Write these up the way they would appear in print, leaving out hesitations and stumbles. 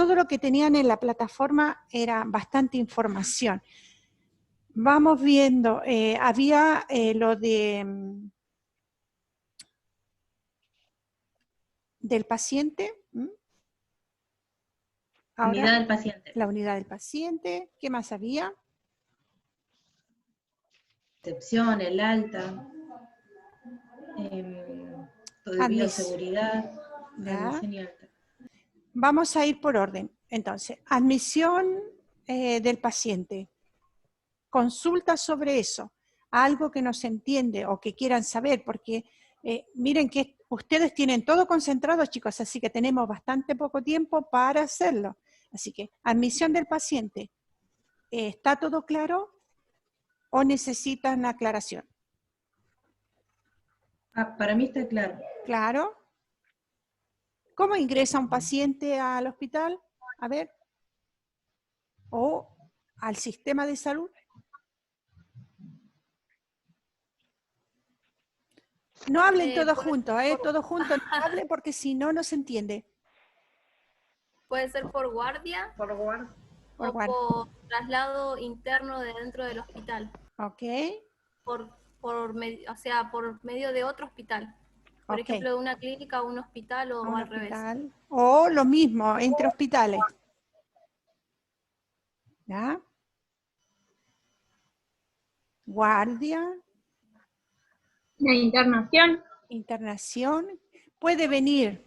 todo lo que tenían en la plataforma era bastante información. Vamos viendo, había lo de del paciente. Ahora, unidad del paciente. La unidad del paciente. ¿Qué más había? Recepción, el alta, todo bioseguridad, admisión y alta. Vamos a ir por orden. Entonces, admisión del paciente. Consulta sobre eso. Algo que no se entiende o que quieran saber, porque miren que ustedes tienen todo concentrado, chicos, así que tenemos bastante poco tiempo para hacerlo. Así que, admisión del paciente. ¿Está todo claro o necesitan aclaración? Para mí está claro. Claro. ¿Cómo ingresa un paciente al hospital? A ver. O al sistema de salud. No hablen todos juntos, todos juntos no hablen porque si no, no se entiende. Puede ser por guardia. O por traslado interno de dentro del hospital. Ok. Por medio de otro hospital. Por ejemplo, de una clínica a un hospital o al revés. O lo mismo, entre hospitales. ¿Ya? Guardia. La internación. Internación. Puede venir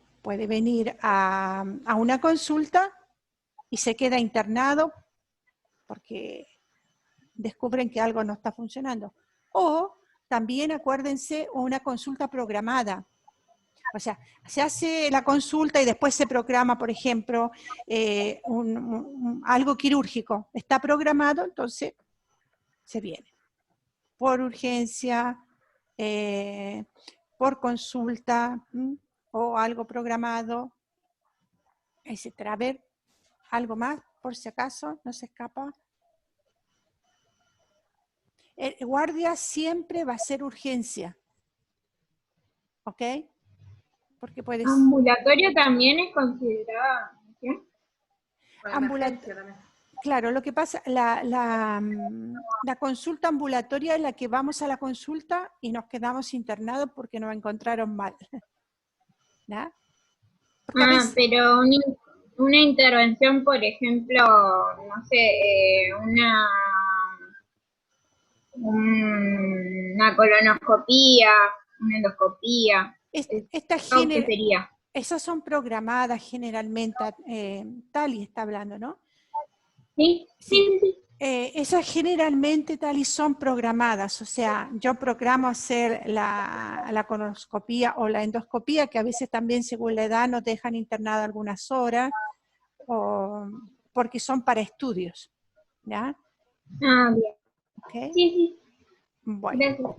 a una consulta y se queda internado porque descubren que algo no está funcionando. O también, acuérdense, una consulta programada. O sea, se hace la consulta y después se programa, por ejemplo, algo quirúrgico. Está programado, entonces se viene. Por urgencia, por consulta, o algo programado, etc. A ver, algo más, por si acaso, no se escapa. El guardia siempre va a ser urgencia. ¿Ok? Porque puede ser. Ambulatorio también es considerado. Ambulatorio también. Claro, lo que pasa, la consulta ambulatoria es la que vamos a la consulta y nos quedamos internados porque nos encontraron mal. ¿Ya? Pero una intervención, por ejemplo, no sé, una colonoscopía, una endoscopía. ¿Qué sería? Esas son programadas generalmente, Tali está hablando, ¿no? Sí. Esas generalmente, Tali, son programadas, o sea, yo programo hacer la colonoscopía o la endoscopía, que a veces también según la edad nos dejan internada algunas horas, porque son para estudios, ¿ya? Bien. ¿Okay? Sí. Bueno. Gracias.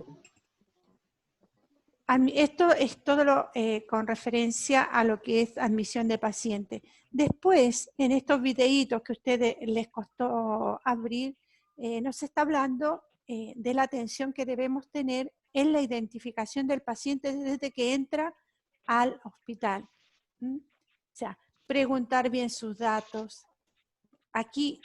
Esto es todo con referencia a lo que es admisión de paciente. Después, en estos videitos que a ustedes les costó abrir, nos está hablando de la atención que debemos tener en la identificación del paciente desde que entra al hospital. O sea, preguntar bien sus datos. Aquí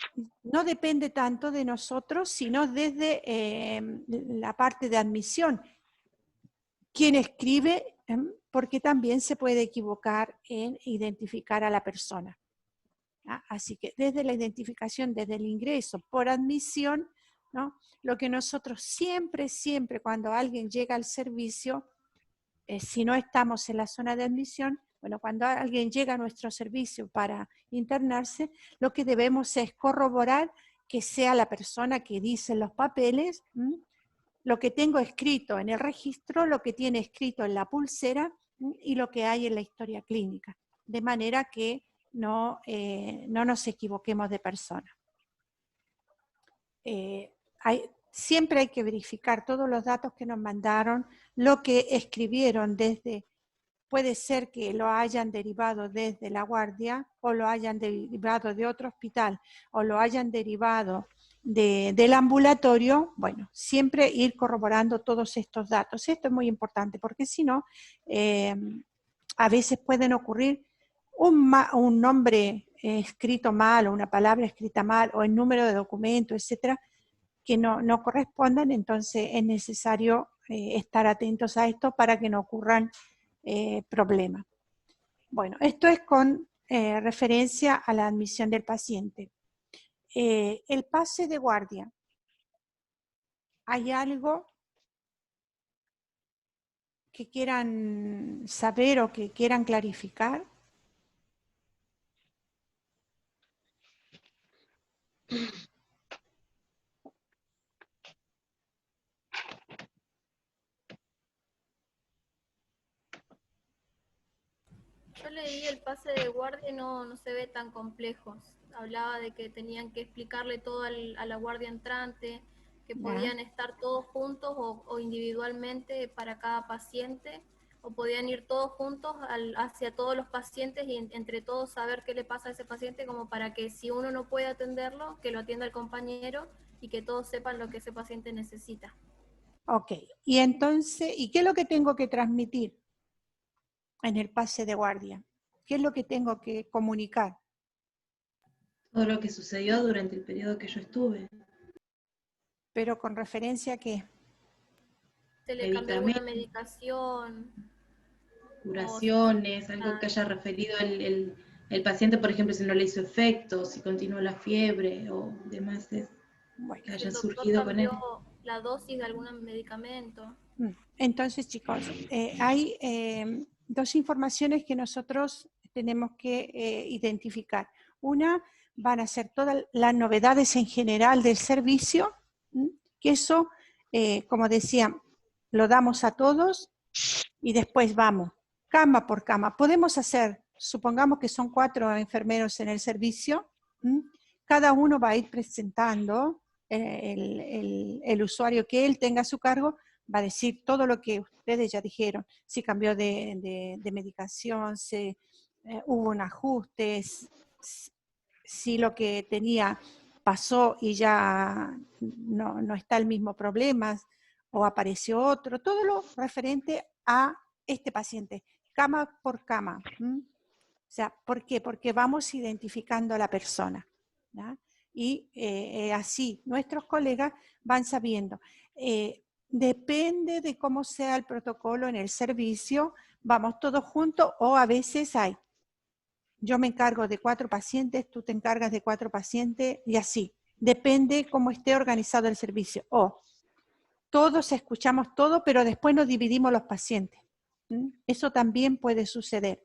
no depende tanto de nosotros, sino desde la parte de admisión. Quien escribe, porque también se puede equivocar en identificar a la persona. Así que desde la identificación, desde el ingreso por admisión, ¿no? Lo que nosotros siempre cuando alguien llega al servicio, si no estamos en la zona de admisión, bueno, cuando alguien llega a nuestro servicio para internarse, lo que debemos es corroborar que sea la persona que dice en los papeles, lo que tengo escrito en el registro, lo que tiene escrito en la pulsera y lo que hay en la historia clínica, de manera que no nos equivoquemos de persona. Siempre hay que verificar todos los datos que nos mandaron, lo que escribieron puede ser que lo hayan derivado desde la guardia, o lo hayan derivado de otro hospital, o lo hayan derivado del ambulatorio. Bueno, siempre ir corroborando todos estos datos. Esto es muy importante porque si no, a veces pueden ocurrir un nombre escrito mal, o una palabra escrita mal, o el número de documento, etcétera, que no correspondan, entonces es necesario estar atentos a esto para que no ocurran problemas. Bueno, esto es con referencia a la admisión del paciente. El pase de guardia. ¿Hay algo que quieran saber o que quieran clarificar? Yo leí el pase de guardia y no se ve tan complejo. Hablaba de que tenían que explicarle todo a la guardia entrante, que podían estar todos juntos o individualmente para cada paciente, o podían ir todos juntos hacia todos los pacientes y entre todos saber qué le pasa a ese paciente, como para que si uno no puede atenderlo, que lo atienda el compañero y que todos sepan lo que ese paciente necesita. Ok, y entonces, ¿y qué es lo que tengo que transmitir en el pase de guardia? ¿Qué es lo que tengo que comunicar? Todo lo que sucedió durante el periodo que yo estuve. ¿Pero con referencia a qué? Se le cambió alguna medicación. Curaciones, algo que haya referido el paciente, por ejemplo, si no le hizo efecto, si continuó la fiebre o demás que haya surgido con él. La dosis de algún medicamento. Entonces, chicos, hay dos informaciones que nosotros tenemos que identificar. Una, van a ser todas las novedades en general del servicio, que eso, como decía, lo damos a todos y después vamos, cama por cama. Podemos hacer, supongamos que son 4 enfermeros en el servicio, cada uno va a ir presentando el usuario que él tenga a su cargo, va a decir todo lo que ustedes ya dijeron, si cambió de medicación, si hubo un ajuste, si lo que tenía pasó y ya no está el mismo problema, o apareció otro, todo lo referente a este paciente, cama por cama. O sea, ¿por qué? Porque vamos identificando a la persona, ¿no? Y así nuestros colegas van sabiendo. Depende de cómo sea el protocolo en el servicio, vamos todos juntos o a veces hay. Yo me encargo de 4 pacientes, tú te encargas de 4 pacientes y así. Depende cómo esté organizado el servicio. O todos escuchamos todo, pero después nos dividimos los pacientes. Eso también puede suceder.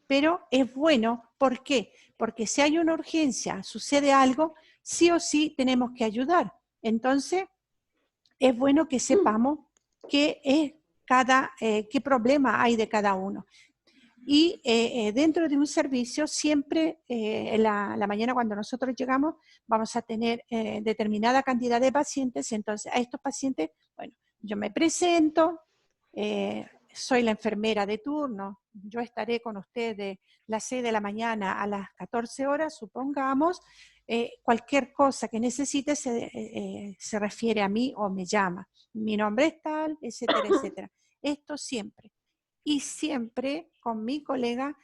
Pero es bueno, ¿por qué? Porque si hay una urgencia, sucede algo, sí o sí tenemos que ayudar. Entonces, es bueno que sepamos qué problema hay de cada uno. Y dentro de un servicio, siempre en la mañana cuando nosotros llegamos, vamos a tener determinada cantidad de pacientes. Entonces, a estos pacientes, bueno, yo me presento, soy la enfermera de turno, yo estaré con usted de las 6 de la mañana a las 14 horas, supongamos, cualquier cosa que necesite se refiere a mí o me llama. Mi nombre es tal, etcétera, etcétera. Esto siempre. Y siempre con mi colega,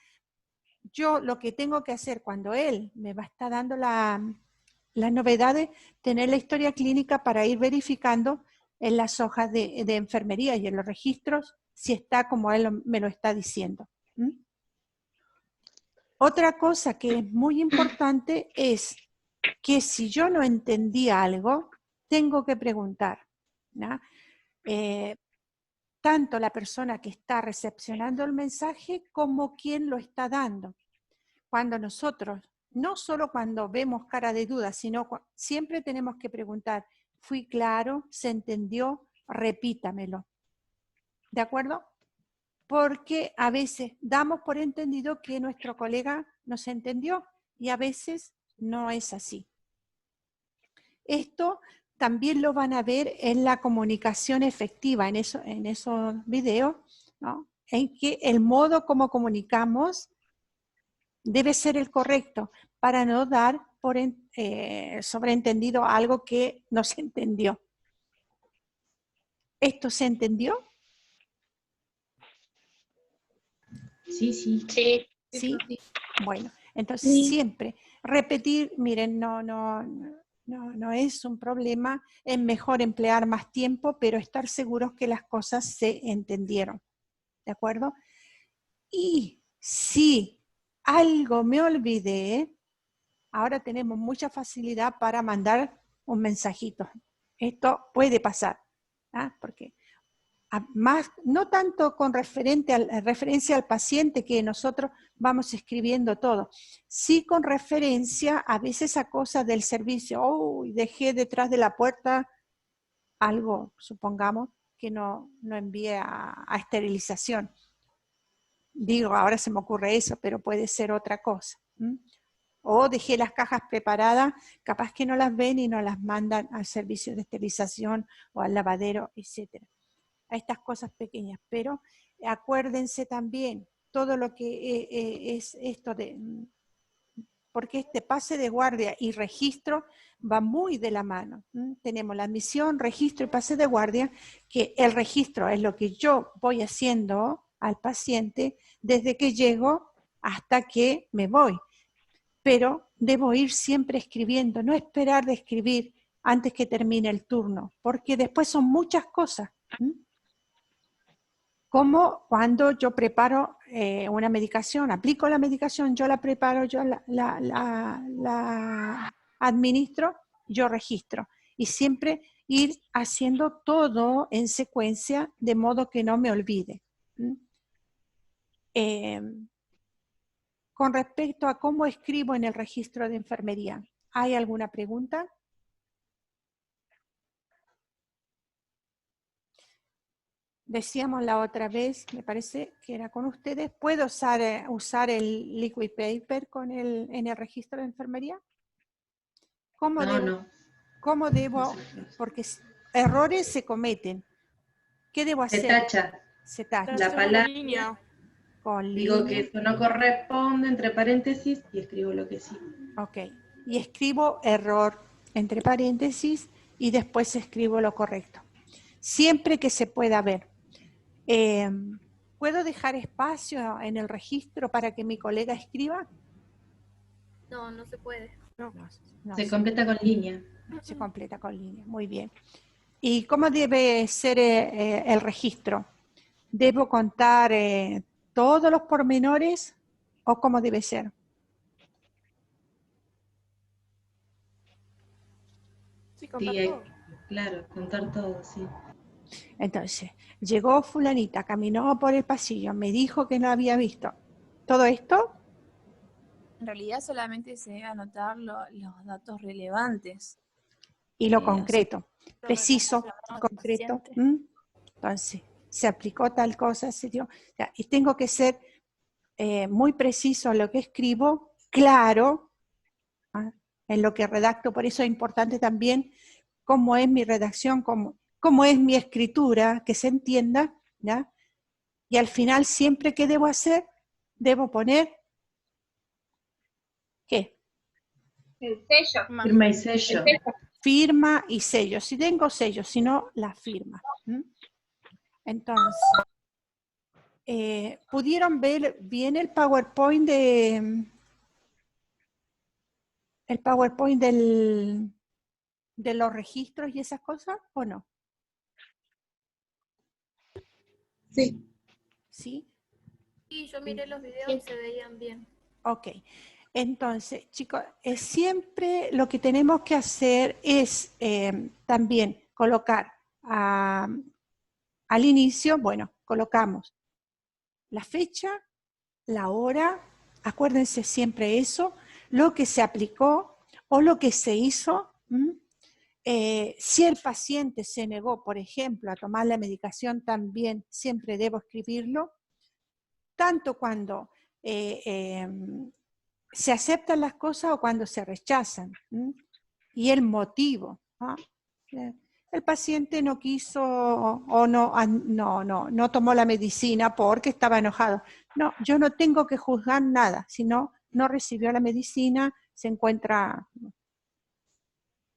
yo lo que tengo que hacer cuando él me va a estar dando las novedades, tener la historia clínica para ir verificando en las hojas de enfermería y en los registros si está como él me lo está diciendo. Otra cosa que es muy importante es que si yo no entendí algo, tengo que preguntar, ¿no? Tanto la persona que está recepcionando el mensaje como quien lo está dando. Cuando nosotros, no solo cuando vemos cara de duda, sino siempre tenemos que preguntar, ¿fui claro? ¿Se entendió? Repítamelo. ¿De acuerdo? Porque a veces damos por entendido que nuestro colega nos entendió y a veces no es así. Esto también lo van a ver en la comunicación efectiva, en esos videos, ¿no? En que el modo como comunicamos debe ser el correcto para no dar por sobreentendido algo que no se entendió. ¿Esto se entendió? Sí. ¿Sí? Bueno, Entonces siempre repetir, miren, no es un problema, es mejor emplear más tiempo, pero estar seguros que las cosas se entendieron, ¿de acuerdo? Y si algo me olvidé, ahora tenemos mucha facilidad para mandar un mensajito. Esto puede pasar, ¿ah? Porque más, no tanto con referencia al paciente que nosotros vamos escribiendo todo, sí con referencia a veces a cosas del servicio. Oh, dejé detrás de la puerta algo, supongamos, que no envíe a esterilización. Digo, ahora se me ocurre eso, pero puede ser otra cosa. O dejé las cajas preparadas, capaz que no las ven y no las mandan al servicio de esterilización o al lavadero, etc. A estas cosas pequeñas, pero acuérdense también todo lo que es esto de, porque este pase de guardia y registro va muy de la mano. Tenemos la admisión, registro y pase de guardia, que el registro es lo que yo voy haciendo al paciente desde que llego hasta que me voy. Pero debo ir siempre escribiendo, no esperar de escribir antes que termine el turno, porque después son muchas cosas. Como cuando yo preparo una medicación, aplico la medicación, yo la preparo, yo la administro, yo registro. Y siempre ir haciendo todo en secuencia de modo que no me olvide. Con respecto a cómo escribo en el registro de enfermería, ¿hay alguna pregunta? Decíamos la otra vez, me parece que era con ustedes, ¿puedo usar el liquid paper en el registro de enfermería? ¿Cómo debo? Porque errores se cometen. ¿Qué debo hacer? Se tacha. La palabra. Digo que eso no corresponde, entre paréntesis, y escribo lo que sí. Ok. Y escribo error entre paréntesis y después escribo lo correcto. Siempre que se pueda ver. ¿Puedo dejar espacio en el registro para que mi colega escriba? No, no se puede. No, se completa con línea. Se completa con línea, muy bien. ¿Y cómo debe ser el registro? ¿Debo contar todos los pormenores o cómo debe ser? Sí, claro, contar todo, sí. Entonces, llegó fulanita, caminó por el pasillo, me dijo que no había visto. ¿Todo esto? En realidad solamente se debe anotar los datos relevantes. Y lo concreto, preciso, concreto. Entonces, se aplicó tal cosa, se dio. O sea, y tengo que ser muy preciso en lo que escribo, claro, en lo que redacto. Por eso es importante también cómo es mi redacción, cómo es mi escritura, que se entienda, ¿ya? Y al final, siempre, ¿qué debo hacer? Debo poner, ¿qué? El sello. Firma y sello. Firma y sello. Si tengo sello, si no, la firma. Entonces, ¿pudieron ver bien el PowerPoint de los registros y esas cosas, o no? Sí. ¿Sí? Sí, yo miré los videos y se veían bien. Ok. Entonces, chicos, siempre lo que tenemos que hacer es también colocar al inicio, bueno, colocamos la fecha, la hora, acuérdense siempre eso, lo que se aplicó o lo que se hizo. Si el paciente se negó, por ejemplo, a tomar la medicación, también siempre debo escribirlo, tanto cuando se aceptan las cosas o cuando se rechazan. Y el motivo. El paciente no quiso o no tomó la medicina porque estaba enojado. No, yo no tengo que juzgar nada, sino no recibió la medicina, se encuentra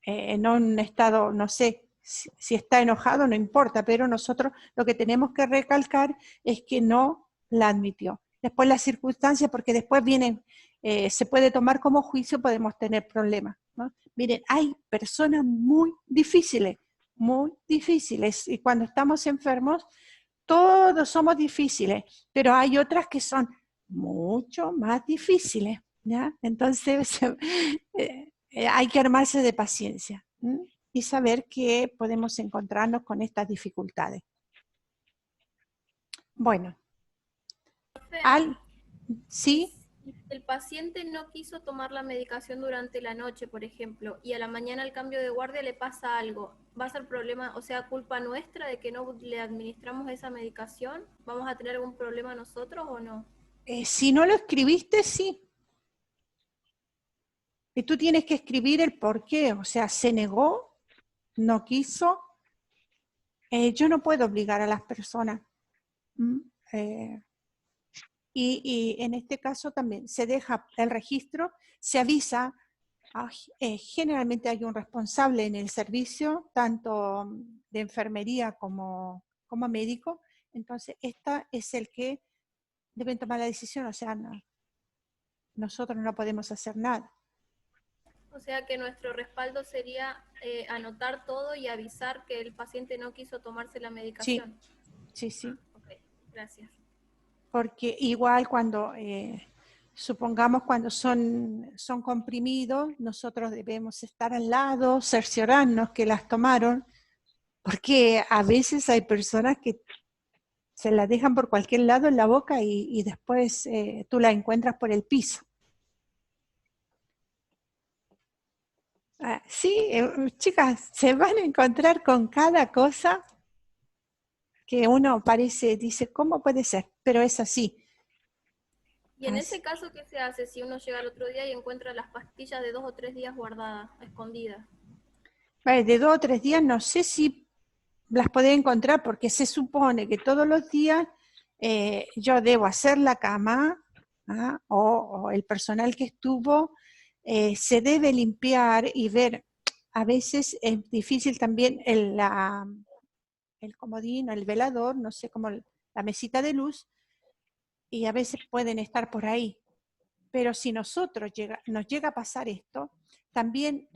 en un estado, no sé, si está enojado no importa, pero nosotros lo que tenemos que recalcar es que no la admitió. Después las circunstancias, porque después vienen se puede tomar como juicio, podemos tener problemas, ¿no? Miren, hay personas muy difíciles, y cuando estamos enfermos, todos somos difíciles, pero hay otras que son mucho más difíciles, ¿ya? Entonces, hay que armarse de paciencia, ¿m? Y saber que podemos encontrarnos con estas dificultades. Bueno, ¿sí? Si el paciente no quiso tomar la medicación durante la noche, por ejemplo, y a la mañana al cambio de guardia le pasa algo, ¿va a ser problema, o sea, culpa nuestra de que no le administramos esa medicación? ¿Vamos a tener algún problema nosotros o no? Si no lo escribiste, sí. Y tú tienes que escribir el por qué, o sea, se negó, no quiso. Yo no puedo obligar a las personas. Y en este caso también se deja el registro, se avisa, generalmente hay un responsable en el servicio, tanto de enfermería como médico, entonces esta es el que deben tomar la decisión, o sea, nosotros no podemos hacer nada. O sea que nuestro respaldo sería anotar todo y avisar que el paciente no quiso tomarse la medicación. Sí. Ok, gracias. Porque igual cuando, supongamos cuando son comprimidos, nosotros debemos estar al lado, cerciorarnos que las tomaron, porque a veces hay personas que se las dejan por cualquier lado en la boca y después tú la encuentras por el piso. Sí, chicas, se van a encontrar con cada cosa que uno dice, ¿cómo puede ser? Pero es así. Y en ese caso, ¿qué se hace si uno llega al otro día y encuentra las pastillas de 2 o 3 días guardadas, escondidas? De 2 o 3 días no sé si las podés encontrar porque se supone que todos los días yo debo hacer la cama, o el personal que estuvo se debe limpiar y ver. A veces es difícil también el comodín, el velador, no sé, como la mesita de luz, y a veces pueden estar por ahí. Pero si nos llega a pasar esto, también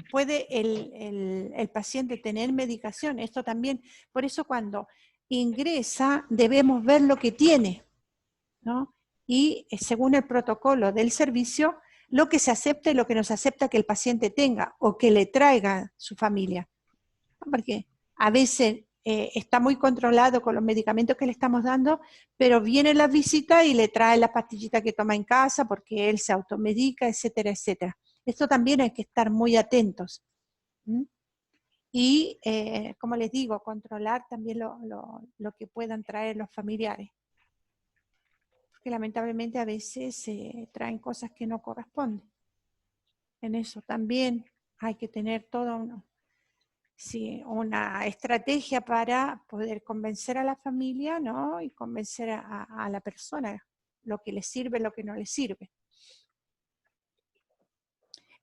puede el paciente tener medicación. Esto también, por eso cuando ingresa debemos ver lo que tiene, ¿no? Y según el protocolo del servicio, lo que se acepta y lo que no se acepta que el paciente tenga o que le traiga su familia. Porque a veces está muy controlado con los medicamentos que le estamos dando, pero viene la visita y le trae la pastillita que toma en casa porque él se automedica, etcétera, etcétera. Esto también hay que estar muy atentos. Y, como les digo, controlar también lo que puedan traer los familiares. Porque lamentablemente a veces se traen cosas que no corresponden. En eso también hay que tener todo una estrategia para poder convencer a la familia, ¿no? Y convencer a la persona lo que le sirve, lo que no le sirve.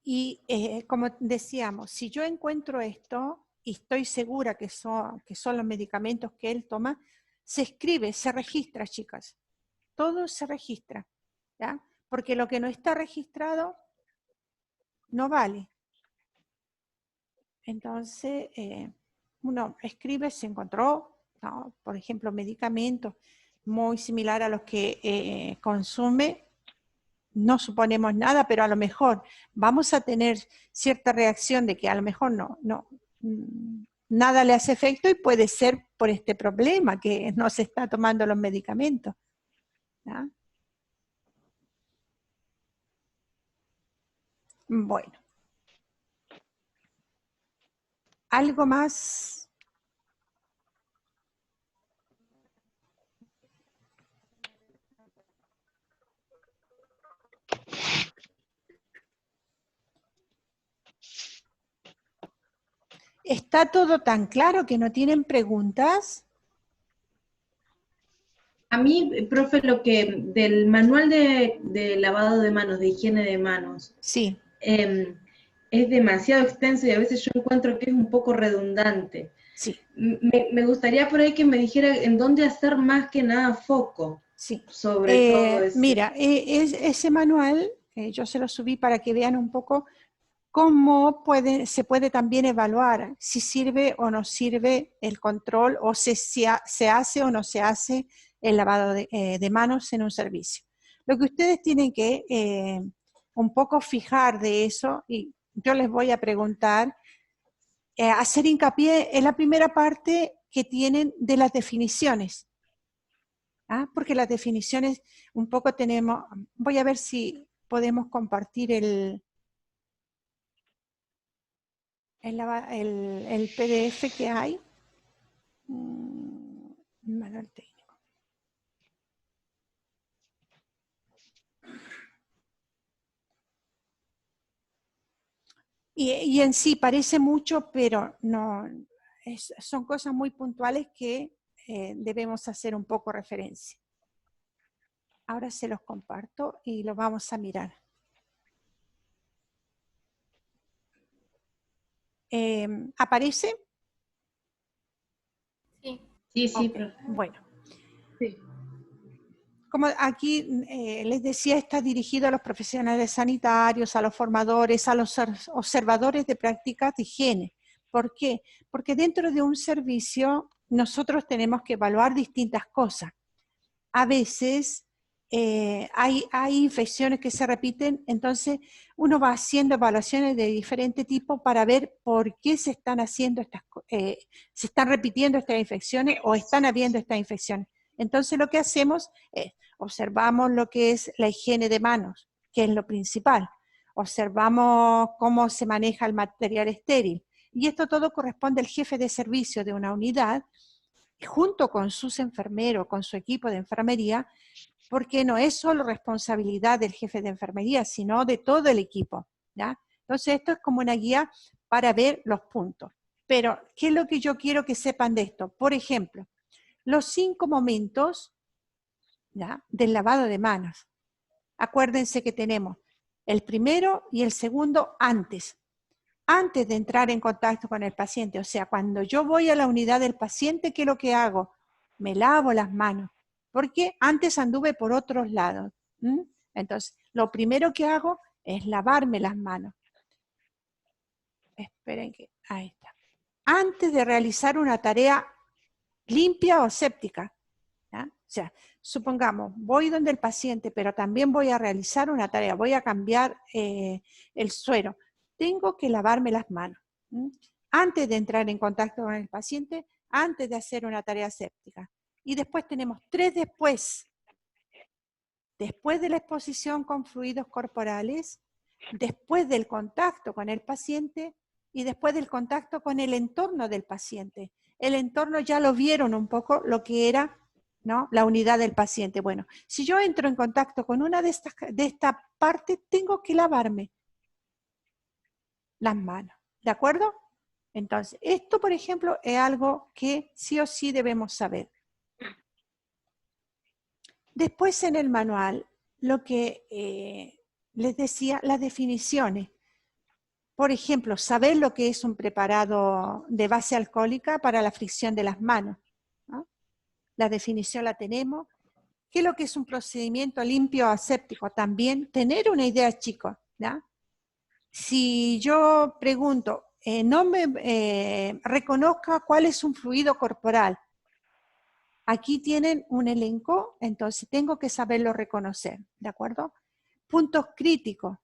Y como decíamos, si yo encuentro esto y estoy segura que son los medicamentos que él toma, se escribe, se registra, chicas. Todo se registra, ¿ya? Porque lo que no está registrado no vale. Entonces, uno escribe, se encontró, ¿no? Por ejemplo, medicamentos muy similar a los que consume, no suponemos nada, pero a lo mejor vamos a tener cierta reacción de que a lo mejor nada le hace efecto y puede ser por este problema que no se está tomando los medicamentos, ¿no? Bueno. ¿Algo más? ¿Está todo tan claro que no tienen preguntas? A mí, profe, del manual de lavado de manos, de higiene de manos, sí, es demasiado extenso y a veces yo encuentro que es un poco redundante. Sí. Me gustaría por ahí que me dijera en dónde hacer más que nada foco. Sí. sobre todo ese. Mira, ese manual yo se lo subí para que vean un poco cómo se puede también evaluar si sirve o no sirve el control o se hace o no se hace el lavado de manos en un servicio. Lo que ustedes tienen que un poco fijar de eso, y yo les voy a preguntar, hacer hincapié en la primera parte que tienen de las definiciones. Porque las definiciones un poco tenemos, voy a ver si podemos compartir el PDF que hay. Manual técnico. Y en sí parece mucho, pero no, son cosas muy puntuales que debemos hacer un poco referencia. Ahora se los comparto y lo vamos a mirar. ¿Aparece? Sí. Sí, sí, Okay. Bueno. Sí. Como aquí les decía, está dirigido a los profesionales sanitarios, a los formadores, a los observadores de prácticas de higiene. ¿Por qué? Porque dentro de un servicio nosotros tenemos que evaluar distintas cosas. A veces hay infecciones que se repiten, entonces uno va haciendo evaluaciones de diferente tipo para ver por qué se están haciendo se están repitiendo estas infecciones o están habiendo estas infecciones. Entonces lo que hacemos es observamos lo que es la higiene de manos, que es lo principal. Observamos cómo se maneja el material estéril. Y esto todo corresponde al jefe de servicio de una unidad, junto con sus enfermeros, con su equipo de enfermería, porque no es solo responsabilidad del jefe de enfermería, sino de todo el equipo, ¿ya? Entonces esto es como una guía para ver los puntos. Pero, ¿qué es lo que yo quiero que sepan de esto? Por ejemplo, los 5 momentos, ¿ya?, del lavado de manos. Acuérdense que tenemos el primero y el segundo antes de entrar en contacto con el paciente. O sea, cuando yo voy a la unidad del paciente, ¿qué es lo que hago? Me lavo las manos, porque antes anduve por otros lados. Entonces, lo primero que hago es lavarme las manos. Esperen que, ahí está. Antes de realizar una tarea limpia o séptica. ¿Ya? O sea, supongamos, voy donde el paciente, pero también voy a realizar una tarea, voy a cambiar el suero. Tengo que lavarme las manos. Antes de entrar en contacto con el paciente, antes de hacer una tarea séptica. Y después tenemos 3 después. Después de la exposición con fluidos corporales, después del contacto con el paciente y después del contacto con el entorno del paciente. El entorno ya lo vieron un poco lo que era, ¿no?, la unidad del paciente. Bueno, si yo entro en contacto con una de esta parte, tengo que lavarme las manos, ¿de acuerdo? Entonces, esto, por ejemplo, es algo que sí o sí debemos saber. Después en el manual, lo que les decía, las definiciones. Por ejemplo, saber lo que es un preparado de base alcohólica para la fricción de las manos, ¿no? La definición la tenemos. ¿Qué es lo que es un procedimiento limpio aséptico? También tener una idea, chicos, ¿ya? Si yo pregunto, no me reconozca cuál es un fluido corporal, aquí tienen un elenco, entonces tengo que saberlo reconocer, ¿de acuerdo? Puntos críticos.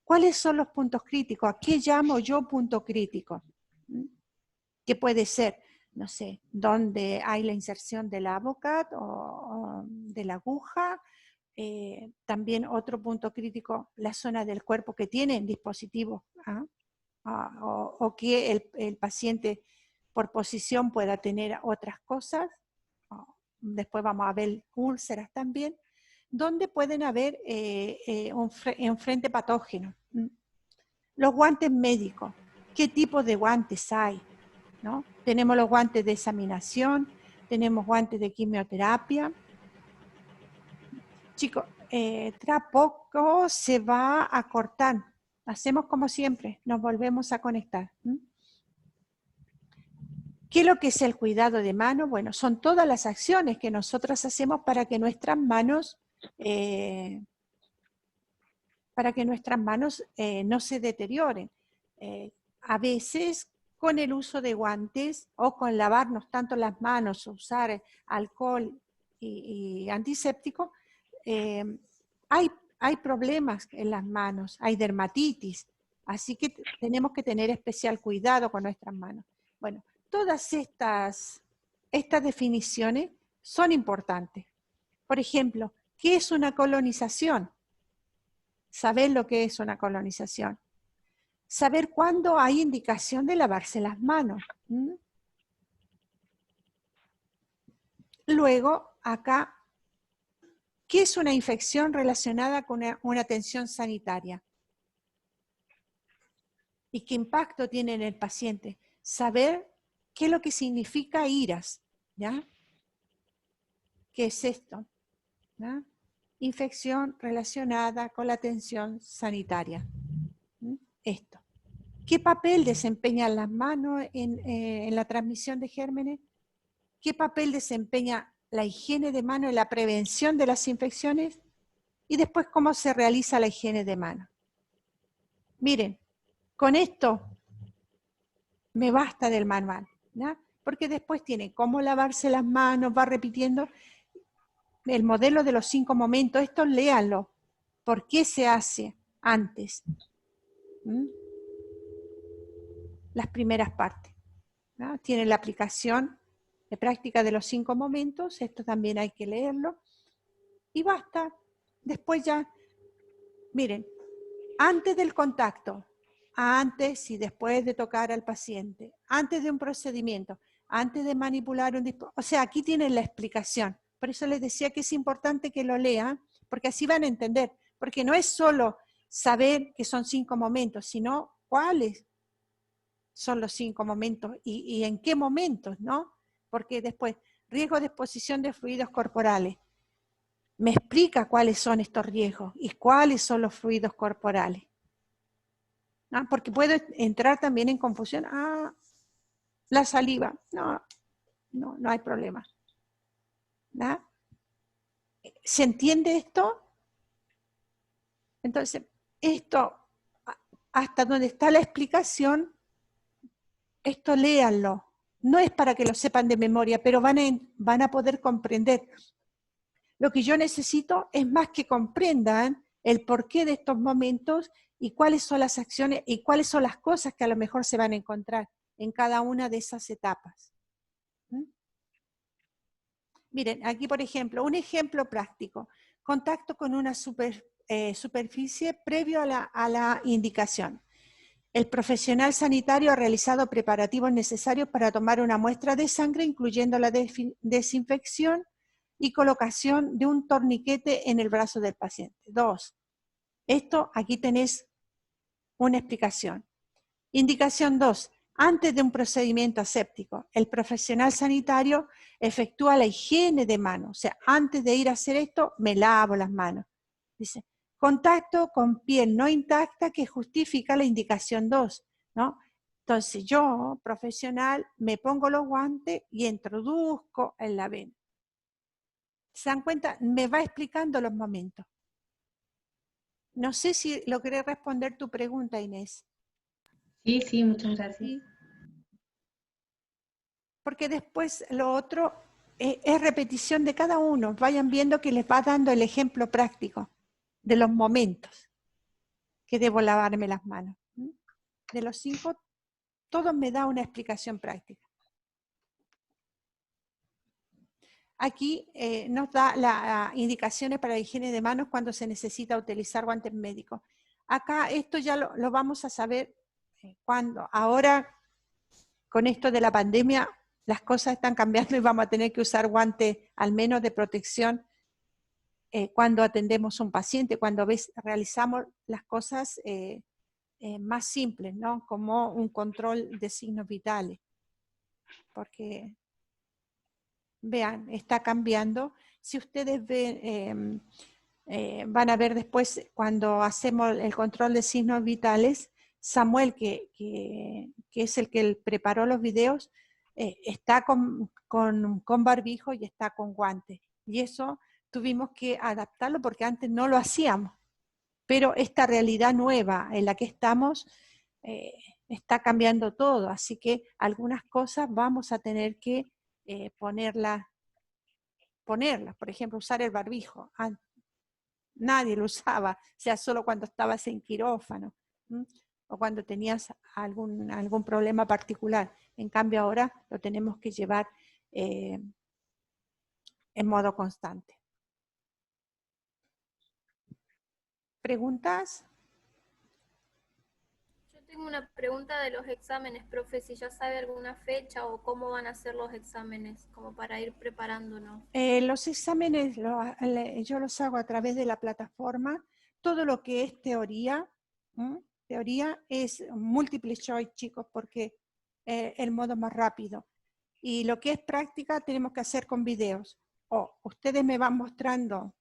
¿Cuáles son los puntos críticos? ¿A qué llamo yo punto crítico? ¿Qué puede ser? No sé, ¿dónde hay la inserción del Avocat o de la aguja? También otro punto crítico, la zona del cuerpo que tiene el dispositivo, o que el paciente por posición pueda tener otras cosas. Después vamos a ver úlceras también, donde pueden haber un frente patógeno. Los guantes médicos, ¿qué tipo de guantes hay? ¿No? Tenemos los guantes de examinación, tenemos guantes de quimioterapia. Chicos, poco se va a cortar. Hacemos como siempre, nos volvemos a conectar. ¿Qué es lo que es el cuidado de mano? Bueno, son todas las acciones que nosotros hacemos para que nuestras manos no se deterioren. A veces con el uso de guantes o con lavarnos tanto las manos, usar alcohol y antiséptico, hay problemas en las manos, hay dermatitis, así que tenemos que tener especial cuidado con nuestras manos. Bueno, todas estas definiciones son importantes. Por ejemplo, ¿qué es una colonización? Saber lo que es una colonización. Saber cuándo hay indicación de lavarse las manos. Luego, acá, ¿qué es una infección relacionada con una atención sanitaria? ¿Y qué impacto tiene en el paciente? Saber qué es lo que significa IRAS, ¿ya? ¿Qué es esto? ¿Ya? Infección relacionada con la atención sanitaria. Esto. ¿Qué papel desempeñan las manos en la transmisión de gérmenes? ¿Qué papel desempeña la higiene de mano en la prevención de las infecciones? Y después, ¿cómo se realiza la higiene de mano? Miren, con esto me basta del manual, ¿ya? Porque después tiene cómo lavarse las manos, va repitiendo el modelo de los 5 momentos. Esto léanlo. ¿Por qué se hace antes? Las primeras partes, ¿no? Tiene la aplicación de práctica de los 5 momentos, esto también hay que leerlo, y basta. Después ya, miren, antes del contacto, antes y después de tocar al paciente, antes de un procedimiento, antes de manipular un dispositivo, o sea, aquí tienen la explicación. Por eso les decía que es importante que lo lean, porque así van a entender, porque no es solo saber que son 5 momentos, sino cuáles son los 5 momentos y en qué momentos, ¿no? Porque después, riesgo de exposición de fluidos corporales. Me explica cuáles son estos riesgos y cuáles son los fluidos corporales. ¿No? Porque puede entrar también en confusión. Ah, la saliva. No hay problema. ¿No? ¿Se entiende esto? Entonces, esto, hasta donde está la explicación, esto léanlo. No es para que lo sepan de memoria, pero van a poder comprender. Lo que yo necesito es más que comprendan el porqué de estos momentos y cuáles son las acciones y cuáles son las cosas que a lo mejor se van a encontrar en cada una de esas etapas. Miren, aquí por ejemplo, un ejemplo práctico. Contacto con una superficie previo a la indicación. El profesional sanitario ha realizado preparativos necesarios para tomar una muestra de sangre, incluyendo la desinfección y colocación de un torniquete en el brazo del paciente. 2. Esto, aquí tenés una explicación. Indicación 2. Antes de un procedimiento aséptico, el profesional sanitario efectúa la higiene de manos. O sea, antes de ir a hacer esto, me lavo las manos. Dice, contacto con piel no intacta que justifica la indicación 2, ¿no? Entonces yo, profesional, me pongo los guantes y introduzco en la vena. ¿Se dan cuenta? Me va explicando los momentos. No sé si logré responder tu pregunta, Inés. Sí, muchas gracias. ¿Sí? Porque después lo otro es repetición de cada uno. Vayan viendo que les va dando el ejemplo práctico de los momentos que debo lavarme las manos. De los 5, todo me da una explicación práctica. Aquí nos da las indicaciones para la higiene de manos cuando se necesita utilizar guantes médicos. Acá esto ya lo vamos a saber cuando. Ahora, con esto de la pandemia, las cosas están cambiando y vamos a tener que usar guantes al menos de protección cuando atendemos a un paciente, cuando realizamos las cosas más simples, ¿no? Como un control de signos vitales. Porque, vean, está cambiando. Si ustedes ven, van a ver después cuando hacemos el control de signos vitales, Samuel, que es el que preparó los videos, está con barbijo y está con guantes. Y eso tuvimos que adaptarlo porque antes no lo hacíamos. Pero esta realidad nueva en la que estamos está cambiando todo, así que algunas cosas vamos a tener que ponerlas. Por ejemplo, usar el barbijo. Nadie lo usaba, o sea, solo cuando estabas en quirófano, o cuando tenías algún problema particular. En cambio ahora lo tenemos que llevar en modo constante. ¿Preguntas? Yo tengo una pregunta de los exámenes, profe, si ya sabe alguna fecha o cómo van a ser los exámenes, como para ir preparándonos. Los exámenes yo los hago a través de la plataforma. Todo lo que es teoría, teoría es multiple choice, chicos, porque el modo más rápido. Y lo que es práctica tenemos que hacer con videos. Ustedes me van mostrando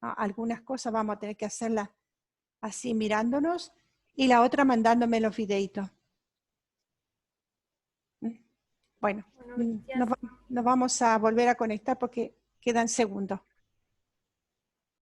algunas cosas, vamos a tener que hacerlas así mirándonos, y la otra mandándome los videitos. Bueno, nos vamos a volver a conectar porque quedan segundos.